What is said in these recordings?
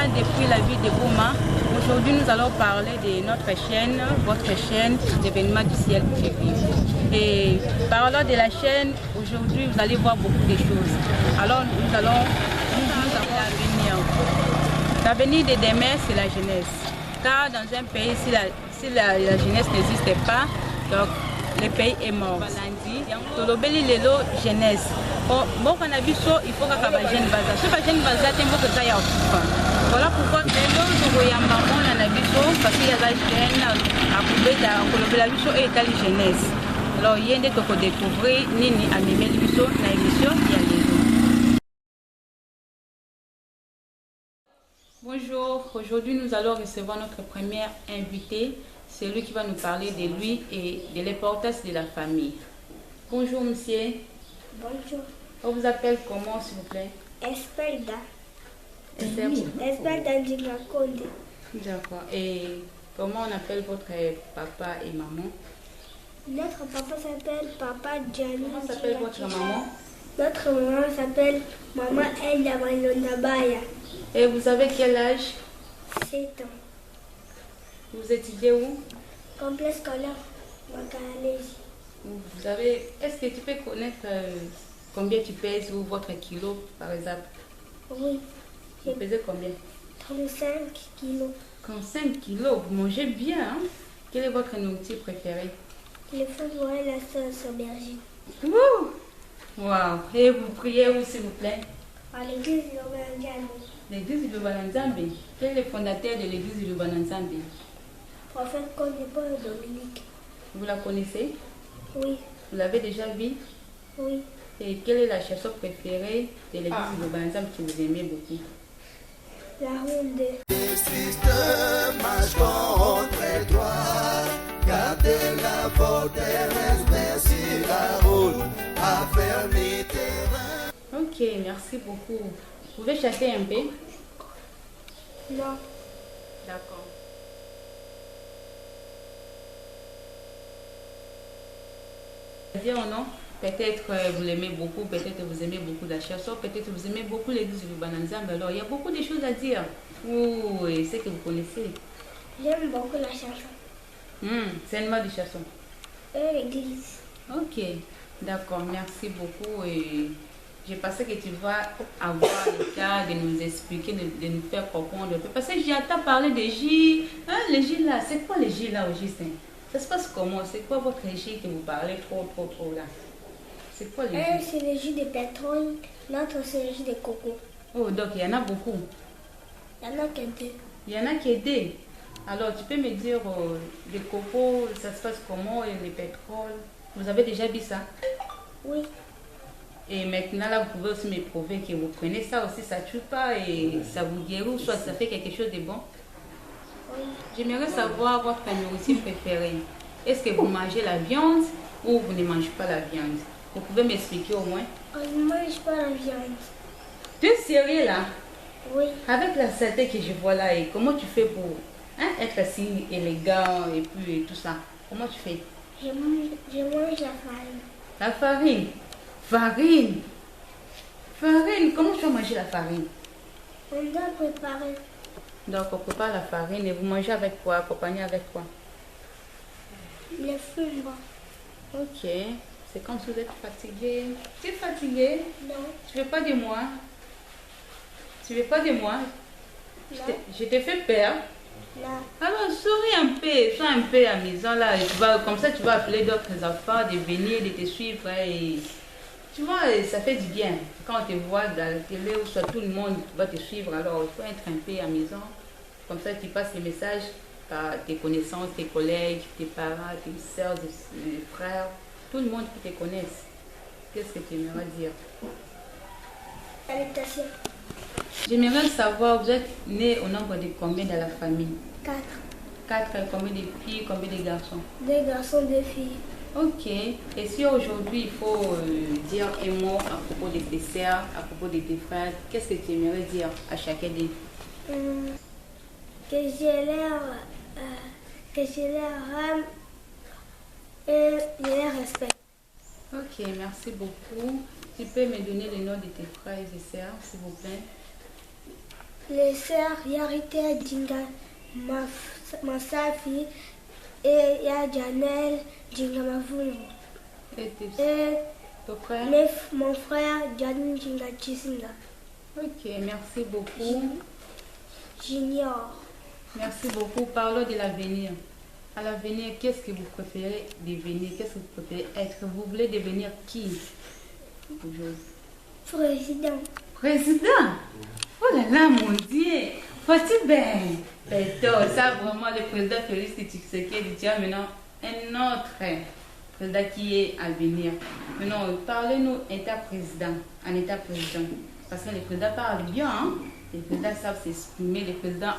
Anna depuis la ville de Goma. Aujourd'hui, nous allons parler de notre chaîne, votre chaîne d'événements du ciel TV. Et parlant de la chaîne, aujourd'hui, vous allez voir beaucoup de choses. Alors, nous allons l'avenir. L'avenir de demain, c'est la jeunesse. Car dans un pays, si la jeunesse n'existe pas, donc le pays est mort. Tolobeli lelo jeunesse. Bon, on a vu ça, il faut que la jeune base. Si la jeune base, il faut que ça aille. Voilà pourquoi lelo, il y a maman, on a vu ça, parce qu'il y a la jeune, à couper, à couper la jeunesse. Alors, il y a des gens qui découvrir, ni animer l'émission, l'émission, il y a les autres. Bonjour, aujourd'hui nous allons recevoir notre premier invité. C'est lui qui va nous parler de lui et de l'importance de la famille. Bonjour monsieur. Bonjour. On vous appelle comment s'il vous plaît? Espelda. Espelda Ndingakonde. D'accord. Et comment on appelle votre papa et maman? Notre papa s'appelle Papa Gianni. Comment s'appelle votre maman? Notre maman s'appelle Maman Ella Malondabaya. Et vous avez quel âge? 7 ans. Vous étudiez où? Complexe scolaire Makalesi. Vous avez... Est-ce que tu peux connaître combien tu pèses ou votre kilo par exemple? Oui. Vous pesez combien? 35 kilos. 35 kilos, vous mangez bien, hein? Quelle est votre nourriture préférée? Le feu et la sauce aubergine. Waouh! Et vous priez où s'il vous plaît? À l'église de Lobanzambi. L'église de Lobanzambi. Quel est le fondateur de l'église de Lobanzambi? Prophète Condé-Paul Dominique. Vous la connaissez? Oui. Vous l'avez déjà vue? Oui. Et quelle est la chanson préférée de l'église de Lobanzambi que vous aimez beaucoup? La ronde. Marche contre toi, garde la forteresse, merci la route, affermis tes reins. Ok, merci beaucoup. Vous pouvez chanter un peu? Non. D'accord. Dire ou non? Peut-être vous l'aimez beaucoup, peut-être vous aimez beaucoup la chanson, peut-être vous aimez beaucoup l'église du Bananzambe. Alors, il y a beaucoup de choses à dire. Oui, c'est que vous connaissez. J'aime beaucoup la chanson. C'est un mot de chanson. Et l'église. Ok, d'accord, merci beaucoup. Et je pensais que tu vas avoir le cas de nous expliquer, de nous faire comprendre un peu. Parce que j'entends parler de J. Hein, le J là, c'est quoi le J là au J? Ça se passe comment? C'est quoi votre J que vous parlez trop là? C'est quoi le J? C'est le jus de pétrole, l'autre c'est le jus de coco. Oh, donc il y en a beaucoup. Il y en a que 2. Il y en a qui aident. Alors, tu peux me dire, le coco, ça se passe comment et le pétrole? Vous avez déjà vu ça? Oui. Et maintenant, là, vous pouvez aussi me prouver que vous prenez ça aussi, ça ne tue pas et ça vous guérit ou soit ça fait quelque chose de bon. Oui. J'aimerais savoir votre nourriture préférée. Est-ce que vous mangez la viande ou vous ne mangez pas la viande? Vous pouvez m'expliquer au moins? On ne mange pas la viande. Tu es sérieux là? Oui. Avec la santé que je vois là, et comment tu fais pour être si élégant et puis tout ça? Comment tu fais? Je mange la farine. La farine? Farine? Farine? Comment tu vas manger la farine? On doit préparer. Donc on prépare la farine et vous mangez avec quoi? Accompagné avec quoi? Les fruits. Ok. C'est comme si vous êtes fatigué. Tu es fatigué? Non. Tu veux pas de moi? Tu veux pas de moi? Non. Je t'ai fait peur. Non. Alors souris un peu, sois un peu amusant là. Et comme ça tu vas appeler d'autres enfants de venir, de te suivre. Et tu vois, ça fait du bien. Quand on te voit dans la télé ou soit tout le monde va te suivre, alors il faut être un peu amusant. Comme ça tu passes les messages à tes connaissances, tes collègues, tes parents, tes soeurs, tes frères. Tout le monde qui te connaisse. Qu'est-ce que tu aimerais dire? Salutation. J'aimerais savoir, vous êtes né au nombre de combien dans la famille? 4. 4, combien de filles, combien de garçons? 2 garçons, 2 filles. Ok. Et si aujourd'hui il faut dire un mot à propos de tes sœurs, à propos de tes frères, qu'est-ce que tu aimerais dire à chacun d'eux? Que j'ai l'air âme et je les respecte. Ok, merci beaucoup. Tu peux me donner le nom de tes frères et sœurs, s'il vous plaît? les sœurs Yarité Djinga Masafi et Yadjanel Djinga Mavungu. Et ton frère? Mon frère Djanou Djinga Chisinga. Ok, merci beaucoup. Junior. Merci beaucoup. Parlons de l'avenir. À l'avenir, qu'est-ce que vous préférez devenir? Qu'est-ce que vous préférez être? Vous voulez devenir qui aujourd'hui? Président. Président? Oh là là, mon Dieu! Faut-il bien? Ça, vraiment, le président Félix Tshisekedi, tu as maintenant un autre président qui est à venir. Maintenant, parlez-nous état-président, en état-président. Parce que les présidents parlent bien, hein? Les présidents savent s'exprimer, les présidents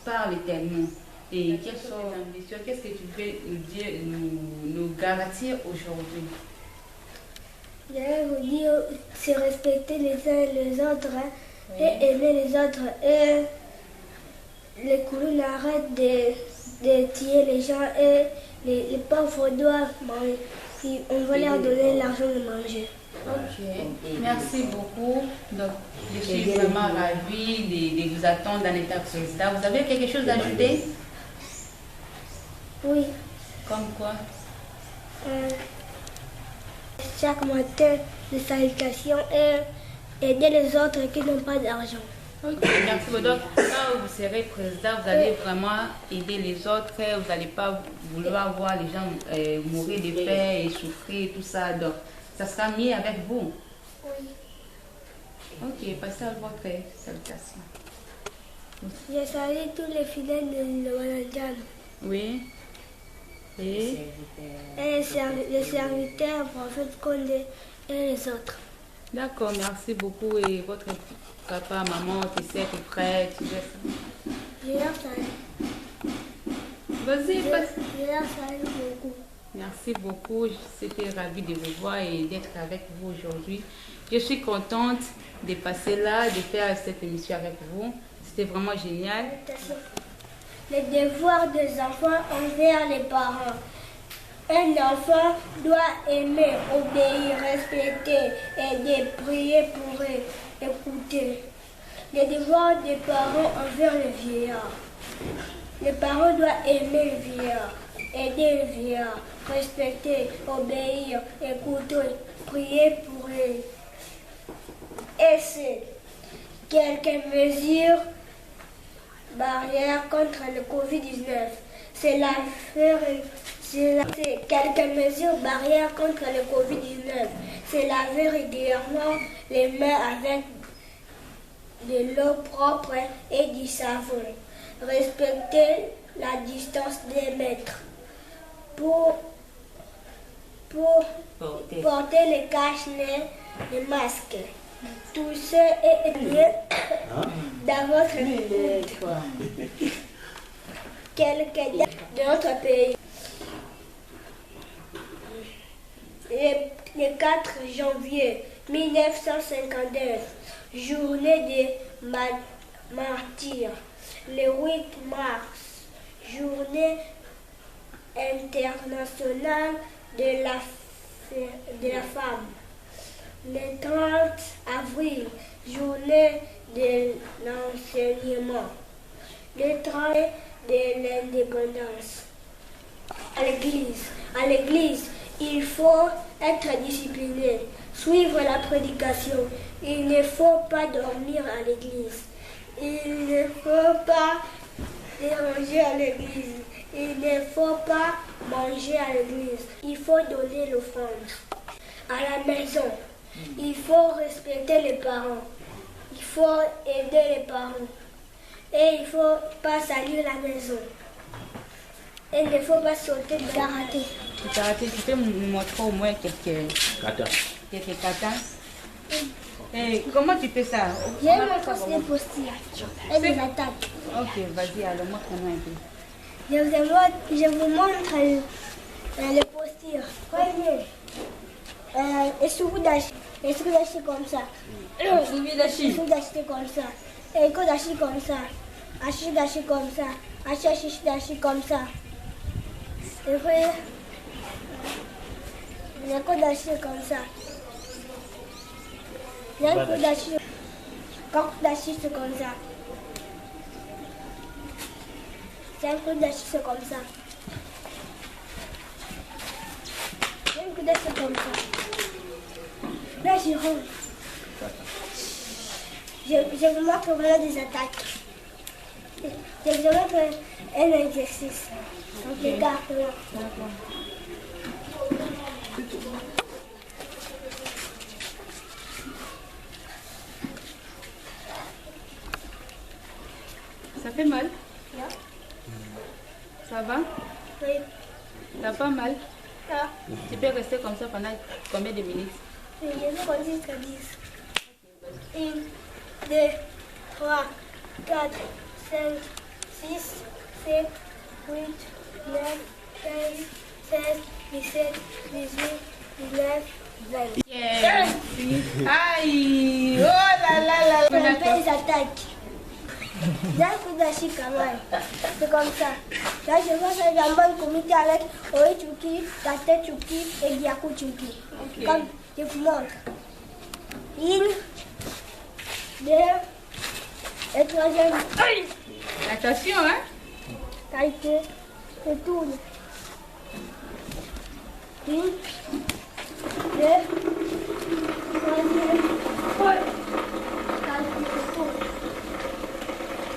parlent tellement. Et quelles sont tes ambitions? Qu'est-ce que tu peux nous dire, nous garantir aujourd'hui? Je vais vous dire, c'est respecter les uns et les autres, hein, et aimer les autres. Et les colons arrêtent de tuer les gens et les pauvres doivent manger. On va leur donner l'argent de manger. Ok, merci beaucoup. Donc, je suis vraiment ravie de vous attendre dans l'état président. Vous avez quelque chose à ajouter? Oui. Comme quoi? Chaque matin, des salutations et aider les autres qui n'ont pas d'argent. Ok, merci beaucoup. Donc, quand vous serez président, vous allez vraiment aider les autres. Vous n'allez pas vouloir voir les gens mourir de faim et souffrir, tout ça. Donc, ça sera mieux avec vous. Oui. Ok, passez à votre salutation. Je salue tous les fidèles de Wanadjan. Oui. Et les serviteurs, prophète Condé et les autres. D'accord, merci beaucoup. Et votre papa, maman, tes soeurs, tes frères, tu sais ça? Je leur salue. Vas-y, Je leur salue beaucoup. Merci beaucoup. J'étais ravie de vous voir et d'être avec vous aujourd'hui. Je suis contente de passer là, de faire cette émission avec vous. C'était vraiment génial. Les devoirs des enfants envers les parents. Un enfant doit aimer, obéir, respecter, aider, prier pour eux, écouter. Les devoirs des parents envers les vieillards. Les parents doivent aimer le vieillard, aider le vieillard, respecter, obéir, écouter, prier pour eux. Et c'est quelques mesures barrières contre le Covid-19. C'est quelques mesures barrières contre le Covid-19. C'est laver régulièrement les mains avec de l'eau propre et du savon. Respecter la distance des mètres. Pour porter les cache-nez, les masques. Tout ça est lié dans votre écoute. Quelques dates de notre pays. Le 4 janvier 1959, journée des martyrs. Le 8 mars, journée internationale de la femme. Le 30 avril, journée de l'enseignement. Le 30 de l'indépendance. À l'église, il faut être discipliné, suivre la prédication. Il ne faut pas dormir à l'église. Il ne faut pas déranger à l'église. Il ne faut pas manger à l'église. Il faut donner l'offrande. À la maison, il faut respecter les parents. Il faut aider les parents. Et il ne faut pas salir la maison. Et il ne faut pas sauter de karaté. Le karaté, tu peux me montrer au moins quelques katas? Et comment tu fais ça? J'ai montré des postures et des attaques. Ok, vas-y, alors montre-moi un peu. Je vous montre les postures. Premier, Esukudashi comme ça. Esukudashi comme ça. Ekodashi comme ça. Ashidashi comme ça. Ashishidashi comme ça. Et puis, Nekodashi comme ça. Nekodashi. Kokudashi c'est comme ça. C'est un coup d'achis, c'est comme ça. Un coup d'achis, c'est comme ça. Là, j'y rentre. Je vous montre vraiment des attaques. Je vous montre un exercice. Donc, les cartes là. Ça fait mal? Là. Ça va? Oui. T'as pas mal? Là. Tu peux rester comme ça pendant combien de minutes? Je vais compter jusqu'à 10. 1, 2, 3, 4, 5, 6, 7, 8, 9, 15, 16, 17, 18, 19, 20. Yeah. Aïe! Oh là là là! On appelle les attaques. J'ai un coup d'achis quand même. C'est comme ça. Là, je vois ça jambon comité avec Oe Chuki, Tate Chuki et Gyaku Chuki. Okay. Comme je vous montre. 1, 2, et troisième. Attention, hein? Qualité, je tourne. 1, 2, troisième. Qualité, je tourne.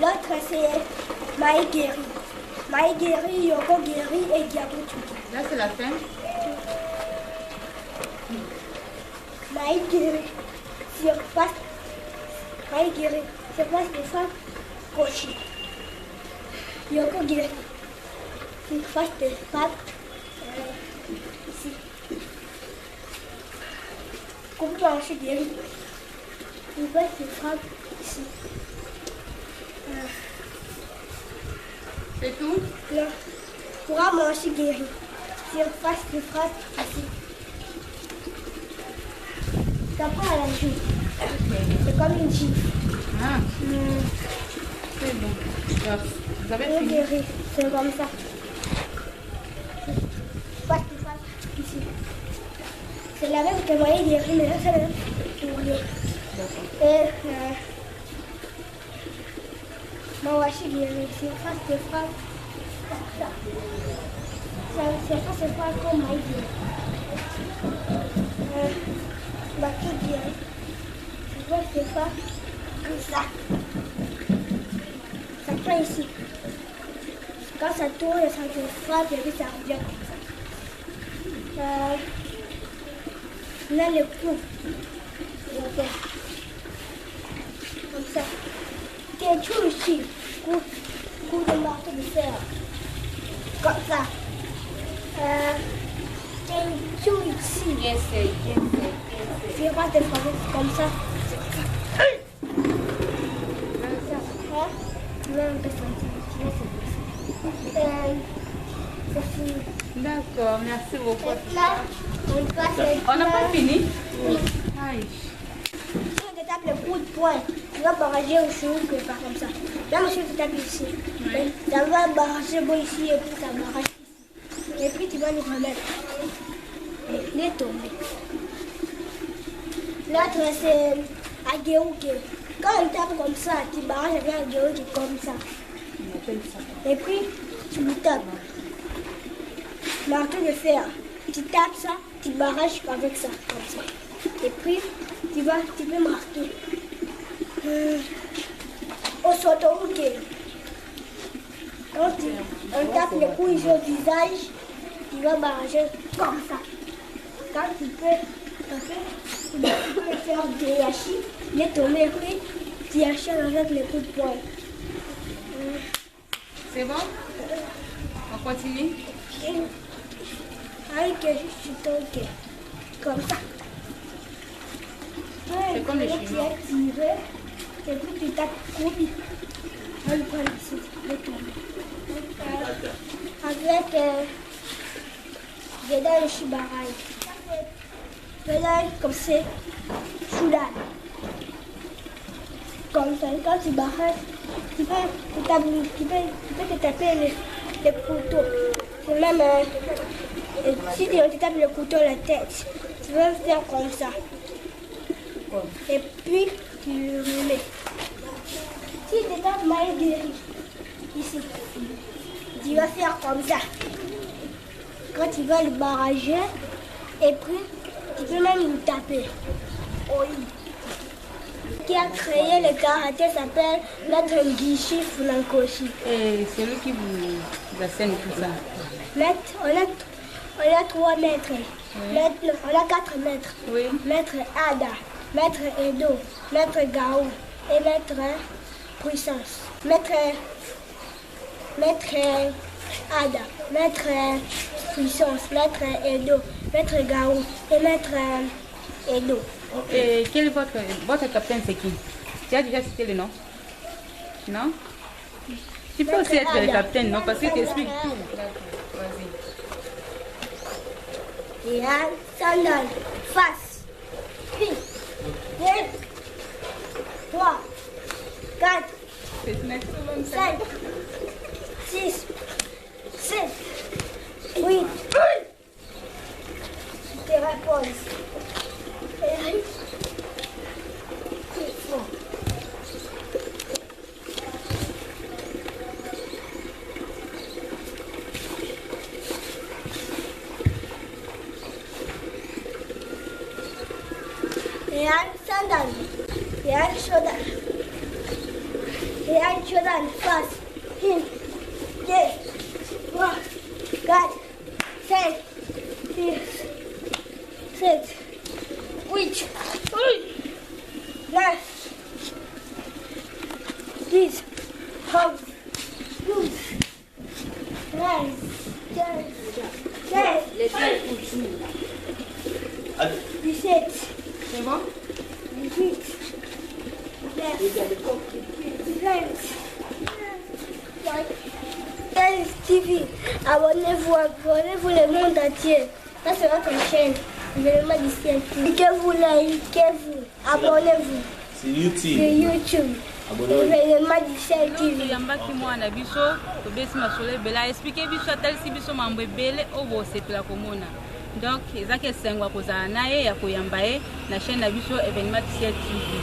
L'autre c'est Maï Guéri. Maï Guéri, Yoko Guéri et Gyaku Chuki. Là, c'est la fin. Maï Guéri, surface. Maï Guéri, surface de frappe, crochet. Yoko Guéri, surface de frappe, ici. Coupe plancher guéri, surface de frappe, ici. C'est tout? Là, pour manger guéri, surface de frappe, ici. Ça prend à la joue. C'est comme une gifle. Ah, c'est bon. Alors, vous avez Le fini? guéri, c'est comme ça. Face to face, ici. C'est la même que moi, guéri, mais là, c'est la même pour lui. Et moi, je guéri, c'est face to face. C'est face to face comme moi, guéri. Ma fille guéri. C'est face to face, comme ça. Ça prend ici. Quand ça tourne, ça te frappe et puis ça revient comme ça. Là, le coup. Comme ça. Quelque chose ici. Coup de marteau de fer. Comme ça. Quelque chose ici. Yes, C'est pas de frapper comme ça. D'accord, merci beaucoup. Là, on passe. On n'a pas fini? Oui. Aïe. Si on te tape le coup de poing, tu vas barrager au chou que pas comme ça. Là, monsieur, tu tapes ici. Oui. Ça va barrager bon ici et puis ça barrage ici. Et puis tu vas le remettre. Et il est tombé. L'autre, c'est Agéouké. Quand on tape comme ça, tu barrages avec Agéouké comme ça. On appelle ça. Et puis, tu le tapes. Marteau de fer. Tu tapes ça, tu barrages avec ça, comme ça. Et puis, tu peux marquer. Au sotoruke. Quand on tape le coup sur le visage, tu vas barrager comme ça. Quand tu peux faire des hachis, il est tombé, puis tu haches avec le coup de poing. C'est bon? On continue? Avec juste toqué. Comme ça. C'est comme les Tu chinois. as tiré, et puis tu tapes coup. On le prend ici, le tourner. Avec dedans le shibaraï. Dedans, comme c'est choulade. Comme ça, quand tu barrages, tu peux te taper le couteau. C'est même, si tu te tapes le couteau à la tête, tu vas faire comme ça. Et puis, tu le remets. Si tu tapes mal guéri, ici, tu vas faire comme ça. Quand tu vas le barrager, et puis tu peux même le taper. Oui. Qui a créé le karaté s'appelle Maître Ngishi Funakoshi. Et c'est lui qui vous enseigne tout ça? On a 3 maîtres. Oui. On a 4 maîtres. Oui. Maître Ada, Maître Edo, Maître Gao et Maître Puissance. Maître Ada, Maître Puissance, Maître Edo, Maître Gao et Maître Edo. Et quel est votre capitaine, c'est qui? Tu as déjà cité le nom? Non? Tu peux aussi être le capitaine, non? Parce que tu expliques tout. Vas-y. Et un sandal, face, 1, 2, 3, 4, 5, 6, 7, 8. Je te réponds. Et un sandal, et un chaudin, face, 1, 2, 3, 4, 5, 6, 7, 8, 9, 10, 11, 12, 13, 14, 15, 17. C'est bon? 18, 19, 20. TV, abonnez-vous le monde entier. Ça sera votre chaîne. Événement du ciel. Likez-vous, abonnez-vous. C'est YouTube. C'est YouTube. Événement du ciel TV. Yambaki mwana biso tobesi masolo ebele expliquer biso atalisi biso mambo ebele oyo bosepela komona. Donc ezaki esengo kozala na ye ya koyamba ye na chaîne na biso Événement du ciel TV.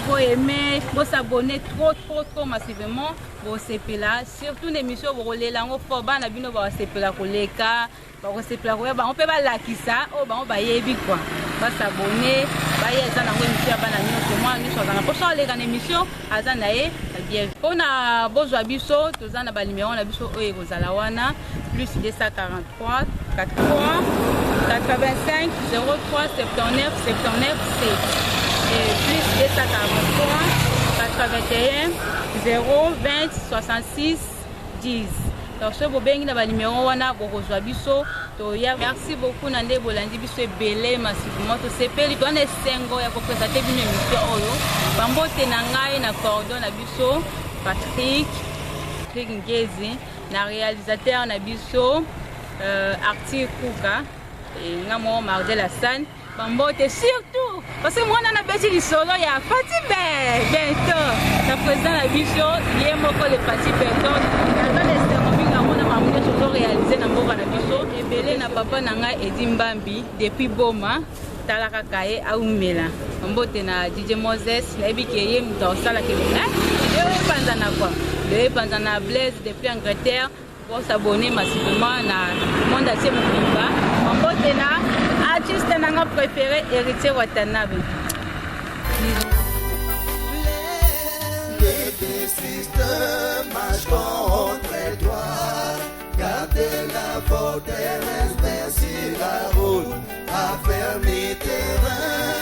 Vous aimez, vous s'abonner trop massivement, vous sepela. Surtout les émissions, vous relez là, on fait bana bino va sepela koleka, va sepela koya, on peut pas la qui ça, oh bah on va y aller quoi. Va s'abonner, va y aller dans une émission bana bino pour moi, nous sommes dans. Pour ça les gars émission, azanae, bien. On a besoin biso, tous en a bas numéro, on a biso oye gozalawana plus 243 83 85 03 79 79 7. Et plus 243 81 0 20 66 10. Donc ce bobeng na ba numéro wana bokozwa biso to ya. Merci beaucoup nande bolandi biso ebele massivement to sepeli don esengo ya ko présenter bino émission oyo bambote na ngai na cordon na biso Patrick Ngezi na réalisateur na biso Arthur Kuka et ngamo Mardel Hassan. Bambote surtout parce que moi on a bêti solo ya Fatih bientôt la président la biso yé moko le Fatih bientôt dans les ceremonies on a mamouné surtout réalisé na mboka na biso ebele na papa na nga Edi Mbambi depuis Boma talaka kaye aumela bambote na DJ Moses na ebikeye mutosala kelena de panzana quoi de panzana Blaise depuis Angleterre pour s'abonner massivement na monde assez mobimba bambote na artiste nanga préféré Héritier Watanabe. Les deux systèmes marchent contre toi. Gardez la forteresse, mais si la route a fermé terrain.